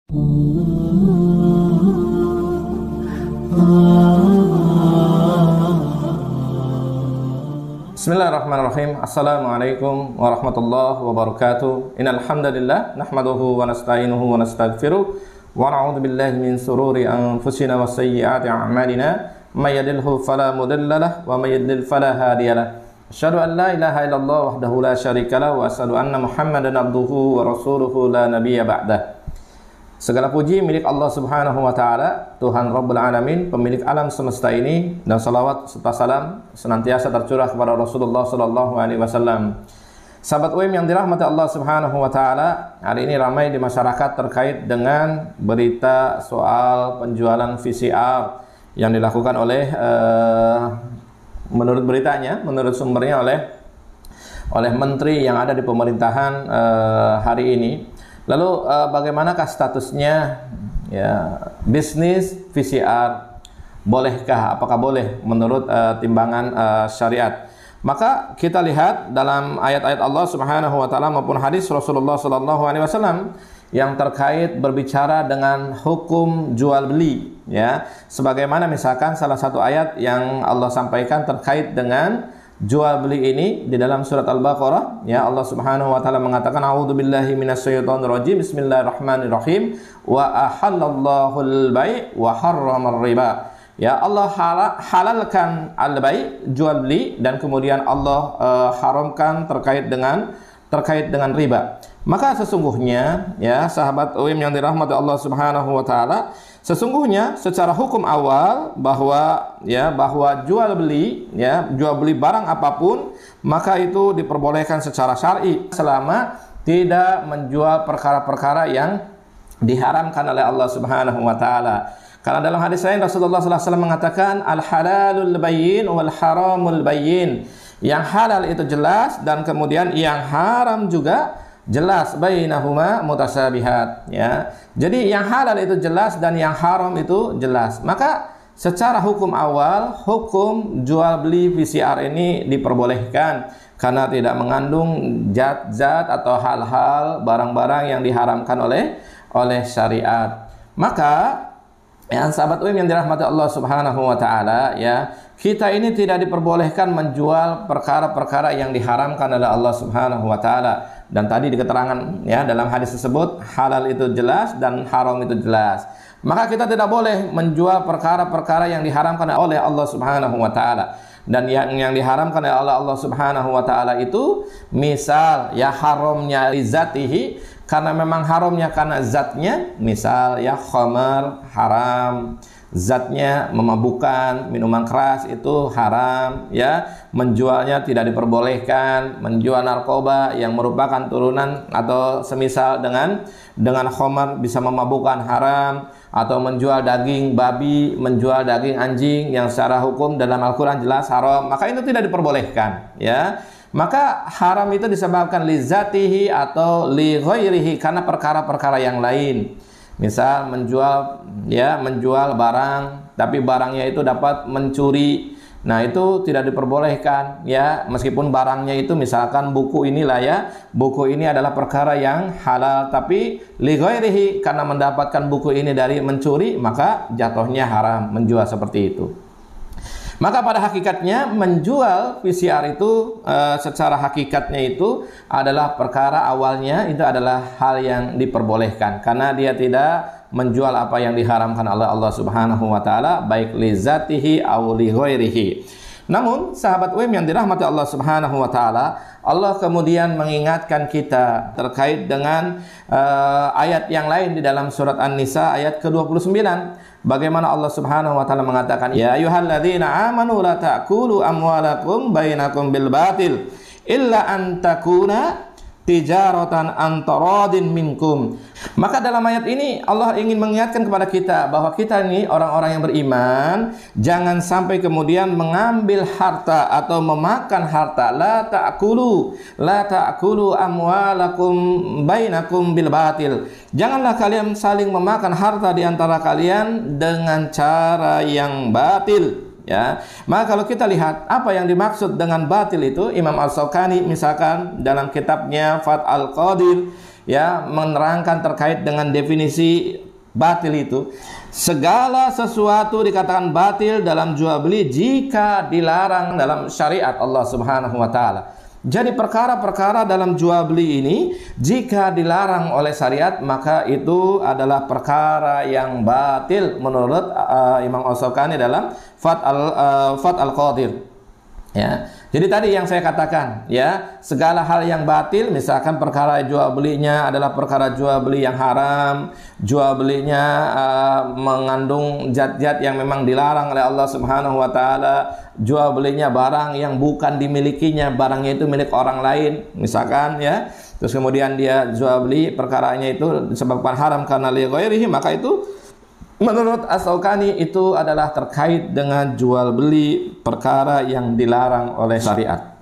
Bismillahirrahmanirrahim. Assalamualaikum warahmatullahi wabarakatuh. Innal hamdalillah nahmaduhu wa nasta'inuhu wa nastaghfiruh wa na'udzu billahi min sururi anfusina wa sayyiati a'malina. May yahdihillahu fala mudilla lahu wa may yudlil fala hadiya lahu. Asyhadu an la ilaha illallah wahdahu la syarika lahu wa asyhadu anna Muhammadan abduhu wa rasuluhu la nabiyya ba'dah. Segala puji milik Allah Subhanahu wa taala, Tuhan Rabbul Alamin, pemilik alam semesta ini, dan salawat serta salam senantiasa tercurah kepada Rasulullah sallallahu alaihi wasallam. Sahabat UIM yang dirahmati Allah Subhanahu wa taala, hari ini ramai di masyarakat terkait dengan berita soal penjualan VCR yang dilakukan oleh menurut beritanya, menurut sumbernya oleh menteri yang ada di pemerintahan hari ini. Lalu bagaimanakah statusnya ya bisnis VCR? Bolehkah? Apakah boleh menurut timbangan syariat? Maka kita lihat dalam ayat-ayat Allah Subhanahu wa taala maupun hadis Rasulullah sallallahu alaihi wasallam yang terkait berbicara dengan hukum jual beli, ya. Sebagaimana misalkan salah satu ayat yang Allah sampaikan terkait dengan jual beli ini di dalam surat Al-Baqarah, ya, Allah Subhanahu wa taala mengatakan a'udzubillahi minasyaitonir rajim, bismillahirrahmanirrahim, wa ahallallahu al-bai' wa harramar riba. Ya, Allah halalkan al-bai', jual beli, dan kemudian Allah haramkan terkait dengan riba. Maka sesungguhnya, ya sahabat UIM yang dirahmati Allah Subhanahu wa taala, sesungguhnya secara hukum awal bahwa jual beli barang apapun maka itu diperbolehkan secara syar'i selama tidak menjual perkara-perkara yang diharamkan oleh Allah Subhanahu wa taala. Karena dalam hadis lain Rasulullah sallallahu alaihi wasallam mengatakan al-halalul bayyin wal haramul bayyin. Yang halal itu jelas dan kemudian yang haram juga jelas, bainahuma mutasabihat, ya. Jadi yang halal itu jelas dan yang haram itu jelas. Maka secara hukum awal, hukum jual beli VCR ini diperbolehkan karena tidak mengandung zat-zat atau hal-hal barang-barang yang diharamkan oleh syariat. Maka ya sahabat UIM yang dirahmati Allah Subhanahu wa taala, ya, kita ini tidak diperbolehkan menjual perkara-perkara yang diharamkan oleh Allah Subhanahu wa taala. Dan tadi di keterangan, ya, dalam hadis tersebut halal itu jelas dan haram itu jelas. Maka kita tidak boleh menjual perkara-perkara yang diharamkan oleh Allah Subhanahu wa taala. Dan yang diharamkan oleh Allah Subhanahu wa taala itu misal ya haramnya lizatihi, karena memang haramnya karena zatnya, misal ya khamar haram, zatnya memabukkan, minuman keras itu haram, ya, menjualnya tidak diperbolehkan. Menjual narkoba yang merupakan turunan atau semisal dengan khamar bisa memabukkan haram, atau menjual daging babi, menjual daging anjing yang secara hukum dalam Al-Qur'an jelas haram, maka itu tidak diperbolehkan, ya. Maka haram itu disebabkan lizatihi atau li ghairihi karena perkara-perkara yang lain. Misal menjual barang tapi barangnya itu dapat mencuri. Nah, itu tidak diperbolehkan, ya, meskipun barangnya itu misalkan buku inilah, ya. Buku ini adalah perkara yang halal tapi li ghairihi karena mendapatkan buku ini dari mencuri, maka jatuhnya haram menjual seperti itu. Maka pada hakikatnya menjual VCR itu secara hakikatnya itu adalah perkara awalnya itu adalah hal yang diperbolehkan karena dia tidak menjual apa yang diharamkan oleh Allah Subhanahu wa taala baik li zatihi aw li ghairihi. Namun sahabat UIM yang dirahmati Allah Subhanahu wa taala, Allah kemudian mengingatkan kita terkait dengan ayat yang lain di dalam surat An-Nisa ayat ke-29. Bagaimana Allah Subhanahu wa taala mengatakan, ya ayyuhalladzina amanu la ta'kulu amwalakum bainakum bil batil illa an takuna tijaratan antaradin minkum. Maka dalam ayat ini Allah ingin mengingatkan kepada kita bahwa kita ini orang-orang yang beriman jangan sampai kemudian mengambil harta atau memakan harta. La ta'kulu amwalakum bainakum bil batil. Janganlah kalian saling memakan harta di antara kalian dengan cara yang batil. Ya, maka kalau kita lihat apa yang dimaksud dengan batil itu, Imam Al-Sawkani misalkan dalam kitabnya Fath Al-Qadir ya menerangkan terkait dengan definisi batil itu. Segala sesuatu dikatakan batil dalam jual beli jika dilarang dalam syariat Allah Subhanahu wa taala. Jadi perkara-perkara dalam jual beli ini jika dilarang oleh syariat maka itu adalah perkara yang batil menurut Imam As-Sawkani dalam Fath al-Qadir. Ya. Jadi tadi yang saya katakan, ya, segala hal yang batil, misalkan perkara jual belinya adalah perkara jual beli yang haram, jual belinya mengandung zat-zat yang memang dilarang oleh Allah Subhanahu wa taala, jual belinya barang yang bukan dimilikinya, barangnya itu milik orang lain, misalkan, ya. Terus kemudian dia jual beli perkaranya itu disebabkan haram karena li ghairihi, maka itu menurut As-Sawkani itu adalah terkait dengan jual beli perkara yang dilarang oleh syariat.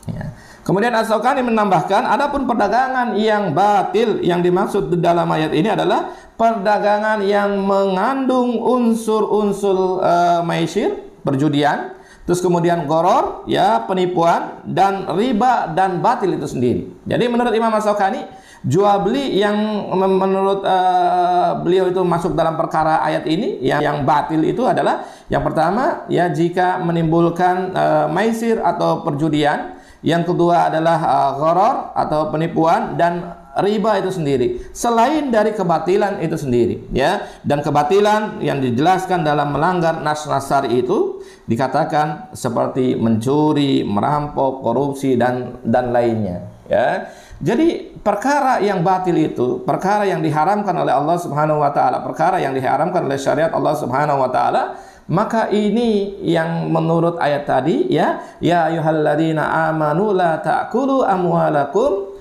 Ya. Kemudian As-Sawkani menambahkan, adapun perdagangan yang batil yang dimaksud di dalam ayat ini adalah perdagangan yang mengandung unsur-unsur maisir, perjudian, terus kemudian goror, ya, penipuan, dan riba dan batil itu sendiri. Jadi menurut Imam As-Sawkani, jual beli yang menurut beliau itu masuk dalam perkara ayat ini yang batil itu adalah yang pertama, ya, jika menimbulkan maisir atau perjudian, yang kedua adalah gharar atau penipuan, dan riba itu sendiri selain dari kebatilan itu sendiri, ya. Dan kebatilan yang dijelaskan dalam melanggar nas-nas syar'i itu dikatakan seperti mencuri, merampok, korupsi, dan lainnya, ya. Jadi perkara yang batil itu, perkara yang diharamkan oleh Allah Subhanahu wa taala, perkara yang diharamkan oleh syariat Allah Subhanahu wa taala, maka ini yang menurut ayat tadi, ya, ya ayyuhalladzina amanu la ta'kulu amwalakum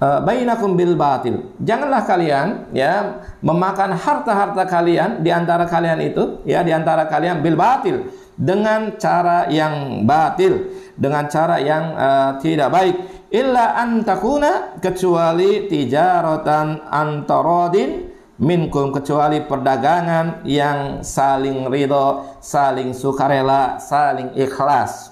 bainakum bil batil. Janganlah kalian, ya, memakan harta-harta kalian di antara kalian itu, ya, di antara kalian bil batil, dengan cara yang batil, dengan cara yang tidak baik. Illa antakuna, kecuali tijaratan antarodin minkum, kecuali perdagangan yang saling ridho, saling sukarela, saling ikhlas,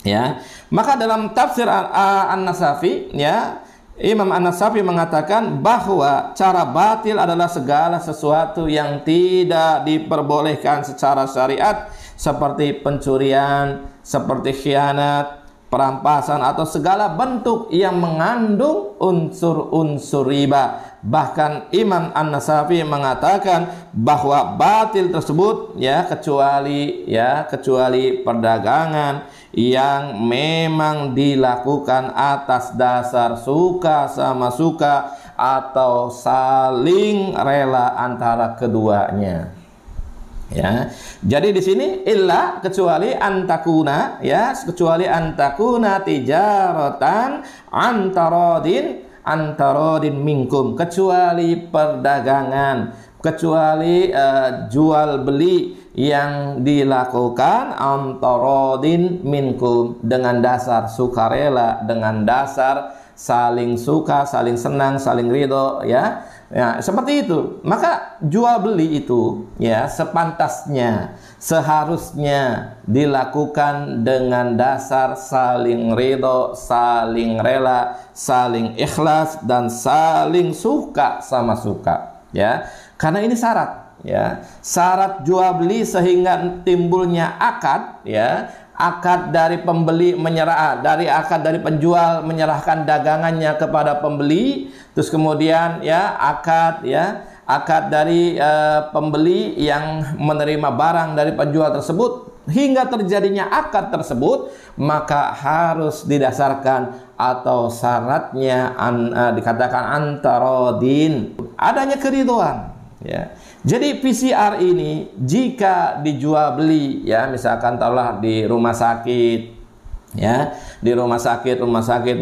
ya. Maka dalam tafsir An-Nasafi, ya, Imam An-Nasafi mengatakan bahwa cara batil adalah segala sesuatu yang tidak diperbolehkan secara syariat, seperti pencurian, seperti khianat, perampasan, atau segala bentuk yang mengandung unsur-unsur riba. Bahkan Imam An-Nasafi mengatakan bahwa batil tersebut, ya, kecuali perdagangan yang memang dilakukan atas dasar suka sama suka atau saling rela antara keduanya. Ya, jadi di sini illa, kecuali antakuna, ya, kecuali antakuna tijaratan antarodin minkum, kecuali perdagangan, kecuali jual beli yang dilakukan antarodin minkum, dengan dasar sukarela, dengan dasar saling suka, saling senang, saling ridho, ya. Ya, seperti itu. Maka jual beli itu, ya, sepantasnya, seharusnya dilakukan dengan dasar saling ridho, saling rela, saling ikhlas, dan saling suka sama suka, ya. Karena ini syarat, ya. Syarat jual beli sehingga timbulnya akad, ya. Akad dari pembeli akad dari penjual menyerahkan dagangannya kepada pembeli, terus kemudian, ya, akad dari pembeli yang menerima barang dari penjual tersebut, hingga terjadinya akad tersebut, maka harus didasarkan atau syaratnya dikatakan antarodin, adanya keridhaan, ya. Jadi PCR ini jika dijual beli, ya, misalkan taruhlah di rumah sakit, ya, di rumah sakit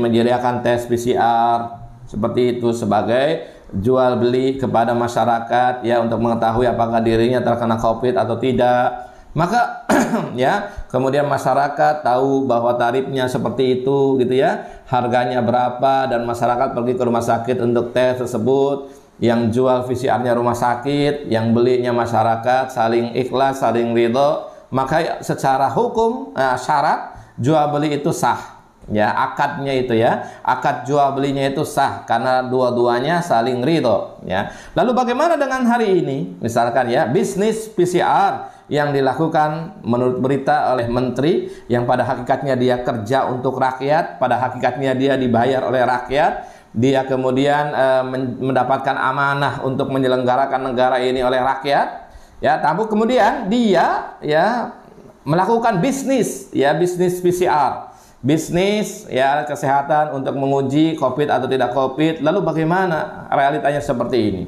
menyediakan tes PCR seperti itu sebagai jual beli kepada masyarakat, ya, untuk mengetahui apakah dirinya terkena COVID atau tidak. Maka ya, kemudian masyarakat tahu bahwa tarifnya seperti itu, gitu, ya, harganya berapa, dan masyarakat pergi ke rumah sakit untuk tes tersebut. Yang jual PCR-nya rumah sakit, yang belinya masyarakat, saling ikhlas, saling ridho, maka secara hukum syarat jual beli itu sah, ya, akadnya itu ya, akad jual belinya itu sah karena dua-duanya saling ridho ya. Lalu bagaimana dengan hari ini? Misalkan ya, bisnis PCR yang dilakukan menurut berita oleh menteri yang pada hakikatnya dia kerja untuk rakyat, pada hakikatnya dia dibayar oleh rakyat, dia kemudian mendapatkan amanah untuk menyelenggarakan negara ini oleh rakyat ya, tapi kemudian dia ya melakukan bisnis ya, bisnis PCR, bisnis ya kesehatan untuk menguji COVID atau tidak COVID. Lalu bagaimana realitanya seperti ini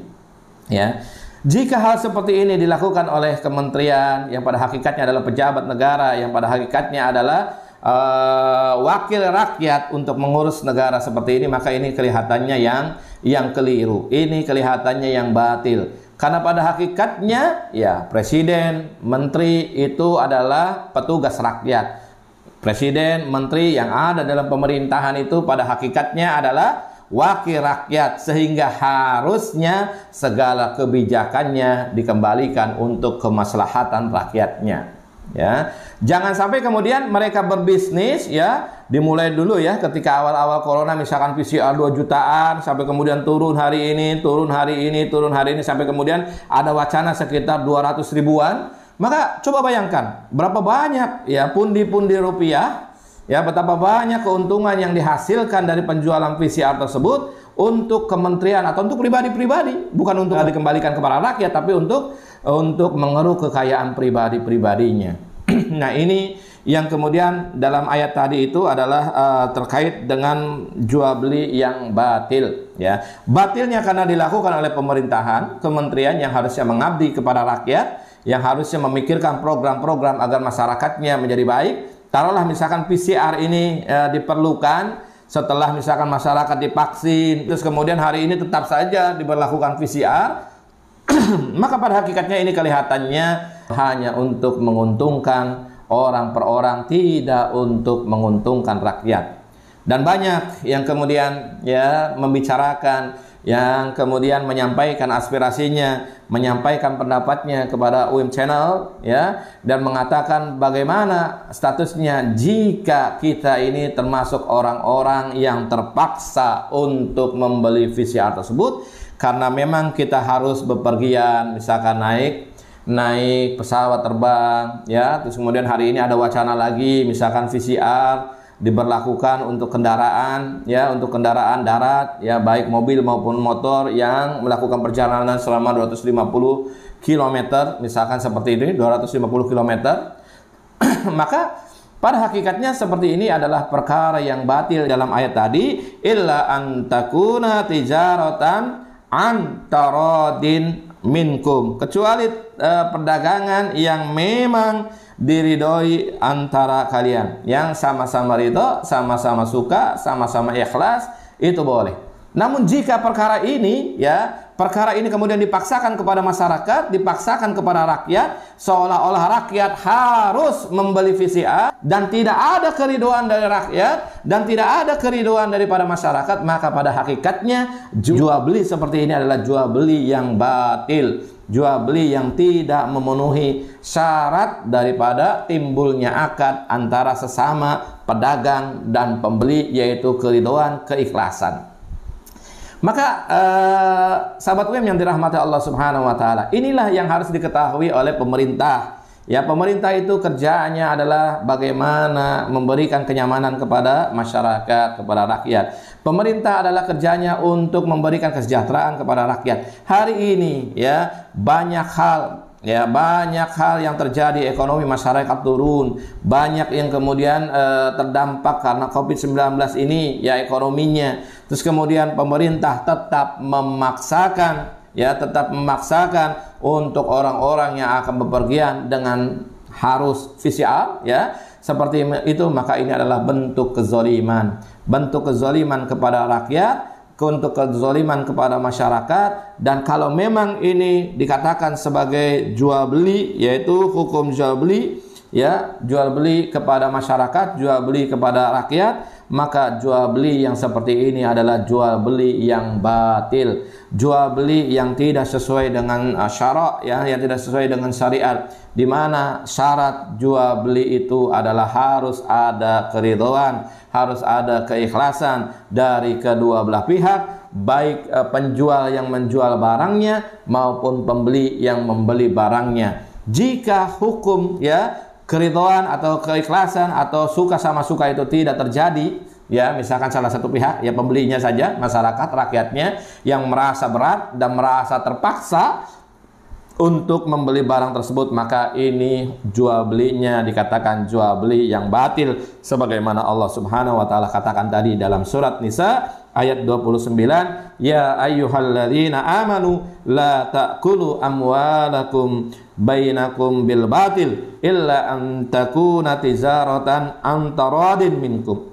ya? Jika hal seperti ini dilakukan oleh kementerian yang pada hakikatnya adalah pejabat negara, yang pada hakikatnya adalah wakil rakyat untuk mengurus negara seperti ini, maka ini kelihatannya yang keliru, ini kelihatannya yang batil. Karena pada hakikatnya ya, presiden, menteri itu adalah petugas rakyat. Presiden, menteri yang ada dalam pemerintahan itu pada hakikatnya adalah wakil rakyat, sehingga harusnya segala kebijakannya dikembalikan untuk kemaslahatan rakyatnya. Ya, jangan sampai kemudian mereka berbisnis ya, dimulai dulu ya ketika awal-awal corona, misalkan PCR 2 jutaan sampai kemudian turun hari ini, turun hari ini, turun hari ini, sampai kemudian ada wacana sekitar 200 ribuan. Maka coba bayangkan berapa banyak ya pundi-pundi rupiah ya, betapa banyak keuntungan yang dihasilkan dari penjualan PCR tersebut untuk kementerian atau untuk pribadi-pribadi, bukan untuk dikembalikan kepada rakyat, tapi untuk mengeruk kekayaan pribadi-pribadinya. Nah, ini yang kemudian dalam ayat tadi itu adalah terkait dengan jual beli yang batil ya. Batilnya karena dilakukan oleh pemerintahan, kementerian yang harusnya mengabdi kepada rakyat, yang harusnya memikirkan program-program agar masyarakatnya menjadi baik. Taruhlah misalkan PCR ini diperlukan setelah misalkan masyarakat divaksin, terus kemudian hari ini tetap saja diberlakukan PCR, maka pada hakikatnya ini kelihatannya hanya untuk menguntungkan orang per orang, tidak untuk menguntungkan rakyat. Dan banyak yang kemudian ya membicarakan, yang kemudian menyampaikan aspirasinya, menyampaikan pendapatnya kepada UIM Channel ya, dan mengatakan bagaimana statusnya jika kita ini termasuk orang-orang yang terpaksa untuk membeli PCR tersebut karena memang kita harus bepergian, misalkan naik pesawat terbang ya, terus kemudian hari ini ada wacana lagi misalkan PCR diberlakukan untuk kendaraan ya, untuk kendaraan darat ya, baik mobil maupun motor yang melakukan perjalanan selama 250 km misalkan seperti ini, 250 km. Maka pada hakikatnya seperti ini adalah perkara yang batil dalam ayat tadi, illa antakuna tijaratan antarodin minkum, kecuali perdagangan yang memang diridhoi antara kalian, yang sama-sama ridho, sama-sama suka, sama-sama ikhlas, itu boleh. Namun jika perkara ini ya, perkara ini kemudian dipaksakan kepada masyarakat, dipaksakan kepada rakyat, seolah-olah rakyat harus membeli PCR dan tidak ada keridhoan dari rakyat dan tidak ada keridhoan daripada masyarakat, maka pada hakikatnya jual beli seperti ini adalah jual beli yang batil, jual beli yang tidak memenuhi syarat daripada timbulnya akad antara sesama pedagang dan pembeli, yaitu keridhoan, keikhlasan. Maka sahabat UIM yang dirahmati Allah Subhanahu wa taala, inilah yang harus diketahui oleh pemerintah. Ya, pemerintah itu kerjanya adalah bagaimana memberikan kenyamanan kepada masyarakat, kepada rakyat. Pemerintah adalah kerjanya untuk memberikan kesejahteraan kepada rakyat. Hari ini ya, banyak hal yang terjadi, ekonomi masyarakat turun, banyak yang kemudian terdampak karena COVID-19 ini ya, ekonominya. Terus kemudian pemerintah tetap memaksakan untuk orang-orang yang akan bepergian dengan harus PCR ya, seperti itu. Maka ini adalah bentuk kezaliman kepada rakyat, untuk kezaliman kepada masyarakat. Dan kalau memang ini dikatakan sebagai jual beli, yaitu hukum jual beli ya, jual beli kepada masyarakat, jual beli kepada rakyat, maka jual beli yang seperti ini adalah jual beli yang batil, jual beli yang tidak sesuai dengan syarak, ya, yang tidak sesuai dengan syariat, di mana syarat jual beli itu adalah harus ada keridhaan, harus ada keikhlasan dari kedua belah pihak, baik penjual yang menjual barangnya maupun pembeli yang membeli barangnya. Jika hukum, ya, keridhaan atau keikhlasan atau suka sama suka itu tidak terjadi, ya, misalkan salah satu pihak, ya pembelinya saja, masyarakat, rakyatnya yang merasa berat dan merasa terpaksa untuk membeli barang tersebut, maka ini jual belinya dikatakan jual beli yang batil, sebagaimana Allah Subhanahu wa taala katakan tadi dalam surat Nisa ayat 29, ya ayyuhalladzina amanu la ta'kulu amwalakum bainakum bil batil illa an takuna tijaratan an taradin minkum.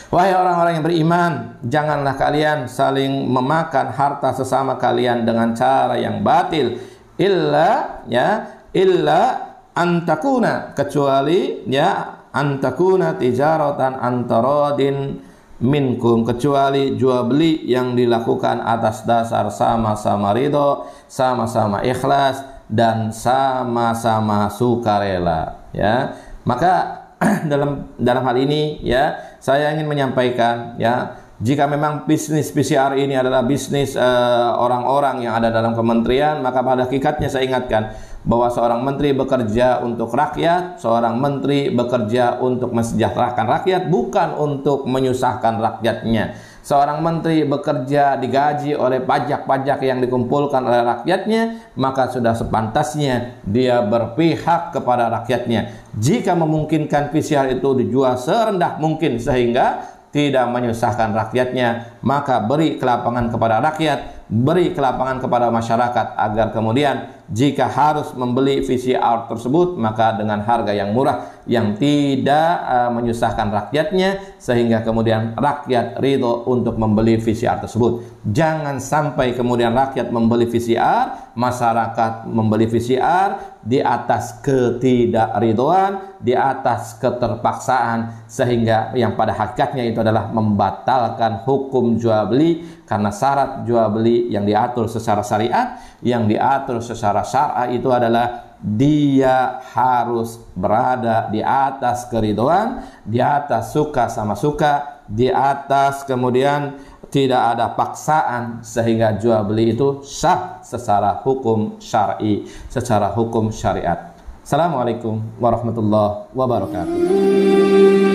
Wahai orang-orang yang beriman, janganlah kalian saling memakan harta sesama kalian dengan cara yang batil, illa, ya, illa an takuna, kecuali, ya, an takuna tijaratan an taradin minkum, kecuali jual beli yang dilakukan atas dasar sama-sama ridho, sama-sama ikhlas, dan sama-sama sukarela, ya. Maka dalam hal ini, ya, saya ingin menyampaikan, ya, jika memang bisnis PCR ini adalah bisnis orang-orang yang ada dalam kementerian, maka pada hakikatnya saya ingatkan bahwa seorang menteri bekerja untuk rakyat, seorang menteri bekerja untuk mensejahterakan rakyat, bukan untuk menyusahkan rakyatnya. Seorang menteri bekerja digaji oleh pajak-pajak yang dikumpulkan oleh rakyatnya, maka sudah sepantasnya dia berpihak kepada rakyatnya. Jika memungkinkan PCR itu dijual serendah mungkin sehingga tidak menyusahkan rakyatnya, maka beri kelapangan kepada rakyat, beri kelapangan kepada masyarakat, agar kemudian jika harus membeli PCR tersebut, maka dengan harga yang murah yang tidak menyusahkan rakyatnya, sehingga kemudian rakyat ridho untuk membeli PCR tersebut. Jangan sampai kemudian rakyat membeli PCR, masyarakat membeli PCR di atas ketidakridhoan, di atas keterpaksaan, sehingga yang pada hakikatnya itu adalah membatalkan hukum jual beli, karena syarat jual beli yang diatur secara syariat, yang diatur secara syar'i itu adalah dia harus berada di atas keridhaan, di atas suka sama suka, di atas kemudian tidak ada paksaan, sehingga jual beli itu sah secara hukum syar'i, secara hukum syariat. Assalamualaikum warahmatullahi wabarakatuh.